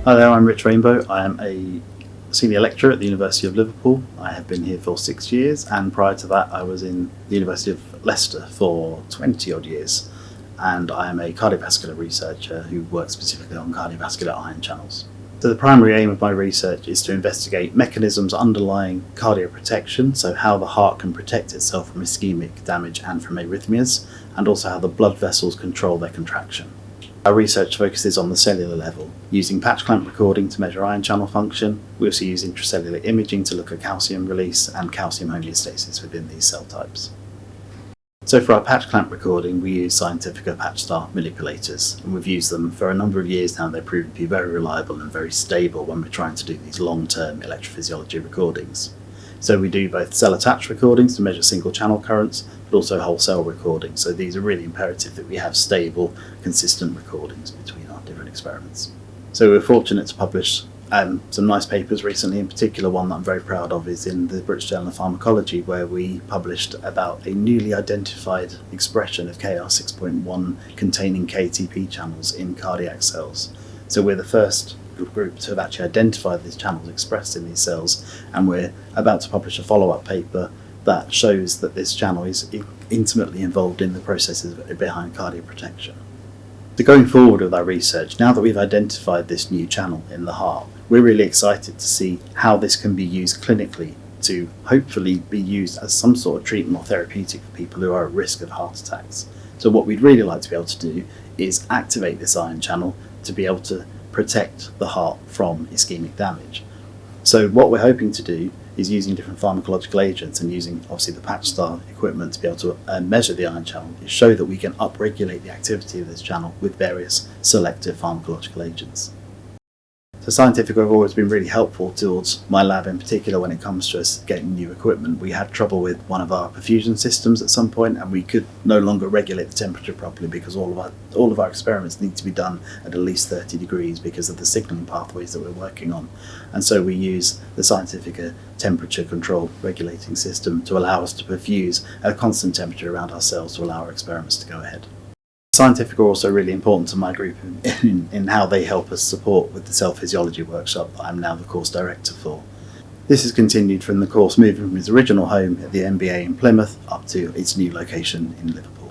Hi there, I'm Rich Rainbow. I am a senior lecturer at the University of Liverpool. I have been here for 6 years, and prior to that I was in the University of Leicester for 20 odd years, and I am a cardiovascular researcher who works specifically on cardiovascular ion channels. So the primary aim of my research is to investigate mechanisms underlying cardioprotection, so how the heart can protect itself from ischemic damage and from arrhythmias, and also how the blood vessels control their contraction. Our research focuses on the cellular level, using patch clamp recording to measure ion channel function. We also use intracellular imaging to look at calcium release and calcium homeostasis within these cell types. So for our patch clamp recording, we use Scientifica PatchStar Manipulators, and we've used them for a number of years now. They've proven to be very reliable and very stable when we're trying to do these long-term electrophysiology recordings. So we do both cell-attached recordings to measure single-channel currents, but also whole cell recordings. So these are really imperative that we have stable, consistent recordings between our different experiments. So we're fortunate to publish some nice papers recently. In particular, one that I'm very proud of is in the British Journal of Pharmacology, where we published about a newly identified expression of KR6.1 containing KTP channels in cardiac cells. So we're the first group to have actually identified these channels expressed in these cells, and we're about to publish a follow-up paper that shows that this channel is intimately involved in the processes behind cardioprotection. So going forward with our research, now that we've identified this new channel in the heart, we're really excited to see how this can be used clinically to hopefully be used as some sort of treatment or therapeutic for people who are at risk of heart attacks. So what we'd really like to be able to do is activate this ion channel to be able to protect the heart from ischemic damage. So what we're hoping to do is using different pharmacological agents and using obviously the PatchStar equipment to be able to measure the ion channel, is show that we can upregulate the activity of this channel with various selective pharmacological agents. So Scientifica have always been really helpful towards my lab in particular when it comes to us getting new equipment. We had trouble with one of our perfusion systems at some point, and we could no longer regulate the temperature properly because all of our experiments need to be done at least 30 degrees because of the signalling pathways that we're working on. And so we use the Scientifica temperature control regulating system to allow us to perfuse at a constant temperature around our cells to allow our experiments to go ahead. Scientific are also really important to my group in how they help us support with the cell physiology workshop that I'm now the course director for. This has continued from the course moving from its original home at the MBA in Plymouth up to its new location in Liverpool.